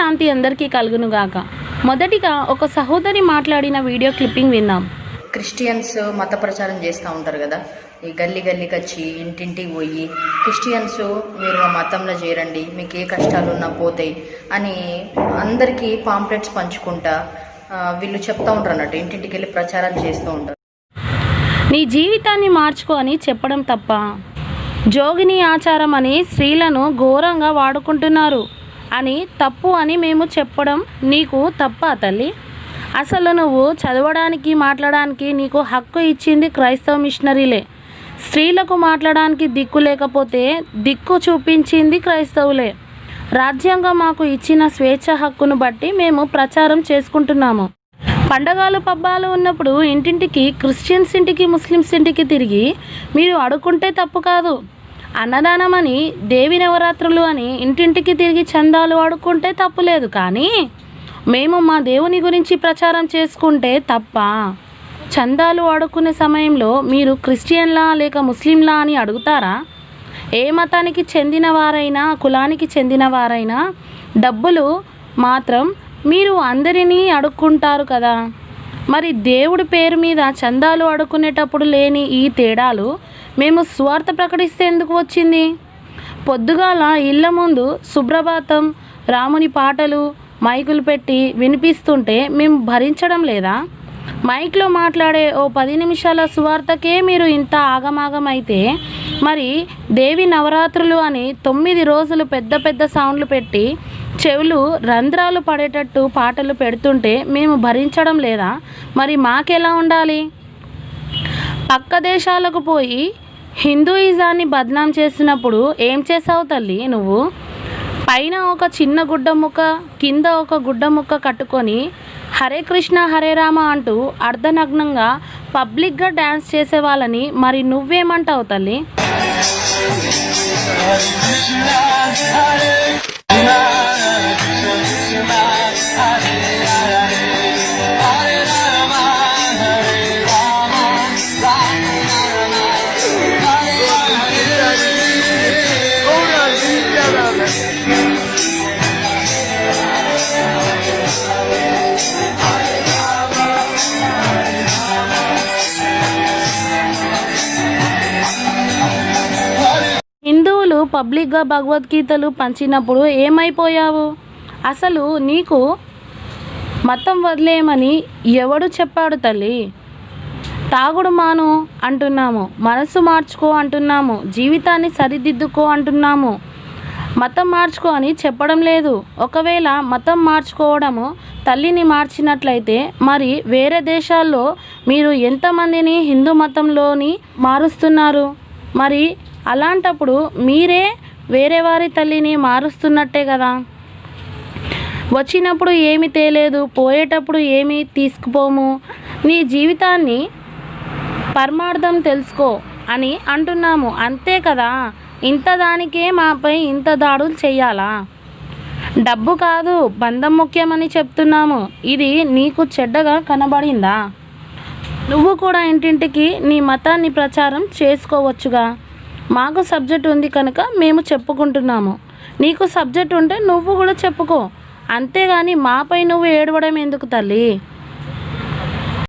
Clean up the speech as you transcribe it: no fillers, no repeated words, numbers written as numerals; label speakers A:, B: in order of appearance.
A: శాంతి అందరికీ కలుగునుగాక. మొదటిగా ఒక సహోదరి మాట్లాడిన వీడియో క్లిప్పింగ్ విన్నాం.
B: క్రిస్టియన్స్ మత ప్రచారం చేస్తూ ఉంటారు కదా, ఈ గల్లీకి వచ్చి ఇంటింటికి పోయి క్రిస్టియన్స్ మీరు మా మతంలో చేరండి, మీకు ఏ కష్టాలు ఉన్నా పోతాయి అని అందరికీ పాంప్లెట్స్ పంచుకుంటా వీళ్ళు చెప్తూ ఉంటారు అన్నట్టు, ఇంటింటికి వెళ్ళి ప్రచారాలు చేస్తూ ఉంటారు.
A: నీ జీవితాన్ని మార్చుకో అని చెప్పడం తప్ప, జోగిని ఆచారం అని స్త్రీలను ఘోరంగా వాడుకుంటున్నారు అని తప్పు అని మేము చెప్పడం నీకు తప్ప తల్లి? అసలు నువ్వు చదవడానికి మాట్లాడడానికి నీకు హక్కు ఇచ్చింది క్రైస్తవ మిషనరీలే. స్త్రీలకు మాట్లాడడానికి దిక్కు లేకపోతే దిక్కు చూపించింది క్రైస్తవులే. రాజ్యాంగం మాకు ఇచ్చిన స్వేచ్ఛ హక్కును బట్టి మేము ప్రచారం చేసుకుంటున్నాము. పండగలు పబ్బాలు ఉన్నప్పుడు ఇంటింటికి, క్రిస్టియన్స్ ఇంటికి, ముస్లిమ్స్ ఇంటికి తిరిగి మీరు అడుక్కుంటే తప్పు కాదు. అన్నదానం అని, దేవి నవరాత్రులు అని ఇంటింటికి తిరిగి చందాలు అడుక్కుంటే తప్పు లేదు. కానీ మేము మా దేవుని గురించి ప్రచారం చేసుకుంటే తప్ప? చందాలు అడుక్కునే సమయంలో మీరు క్రిస్టియన్లా లేక ముస్లింలా అని అడుగుతారా? ఏ మతానికి చెందిన వారైనా, కులానికి చెందిన వారైనా డబ్బులు మాత్రం మీరు అందరినీ అడుక్కుంటారు కదా. మరి దేవుడి పేరు మీద చందాలు అడుక్కునేటప్పుడు లేని ఈ తేడాలు మేము స్వార్థ ప్రకటిస్తే ఎందుకు వచ్చింది? పొద్దుగాల ఇళ్ళ ముందు సుప్రభాతం, రాముని పాటలు మైకులు పెట్టి వినిపిస్తుంటే మేము భరించడం లేదా? మైక్లో మాట్లాడే ఓ 10 నిమిషాల సువార్తకే మీరు ఇంత ఆగమాగమైతే మరి దేవి నవరాత్రులు అని 9 రోజులు పెద్ద పెద్ద సౌండ్లు పెట్టి చెవులు రంధ్రాలు పడేటట్టు పాటలు పెడుతుంటే మేము భరించడం లేదా? మరి మాకెలా ఉండాలి? పక్క దేశాలకు పోయి హిందూయిజాన్ని బద్నాం చేసినప్పుడు ఏం చేసావు తల్లి నువ్వు? పైన ఒక చిన్న గుడ్డ ముక్క, కింద ఒక గుడ్డ ముక్క కట్టుకొని హరే కృష్ణ హరే రామ అంటూ అర్ధనగ్నంగా పబ్లిక్గా డ్యాన్స్ చేసే వాళ్ళని మరి నువ్వేమంటావు తల్లి? హిందువులు పబ్లిక్గా భగవద్గీతలు పంచినప్పుడు ఏమైపోయావు? అసలు నీకు మతం వదిలేయమని ఎవడు చెప్పాడు తల్లి? తాగుడు మాను అంటున్నాము, మనసు మార్చుకో అంటున్నాము, జీవితాన్ని సరిదిద్దుకో అంటున్నాము, మతం మార్చుకో అని చెప్పడం లేదు. ఒకవేళ మతం మార్చుకోవడము తల్లిని మార్చినట్లయితే మరి వేరే దేశాల్లో మీరు ఎంతమందిని హిందూ మతంలోని మారుస్తున్నారు? మరి అలాంటప్పుడు మీరే వేరే వారి తల్లిని మారుస్తున్నట్టే కదా. వచ్చినప్పుడు ఏమి తేలేదు, పోయేటప్పుడు ఏమి తీసుకుపోము, నీ జీవితాన్ని పరమార్థం తెలుసుకో అని అంటున్నాము, అంతే కదా. ఇంత దానికే మాపై ఇంత దాడులు చెయ్యాలా? డబ్బు కాదు బంధం ముఖ్యమని చెప్తున్నాము. ఇది నీకు చెడ్డగా కనబడిందా? నువ్వు కూడా ఇంటింటికి నీ మతాన్ని ప్రచారం చేసుకోవచ్చుగా. మాకు సబ్జెక్ట్ ఉంది కనుక మేము చెప్పుకుంటున్నాము. నీకు సబ్జెక్ట్ ఉంటే నువ్వు కూడా చెప్పుకో, అంతేగాని మాపై నువ్వు ఏడవడం ఎందుకు తల్లి?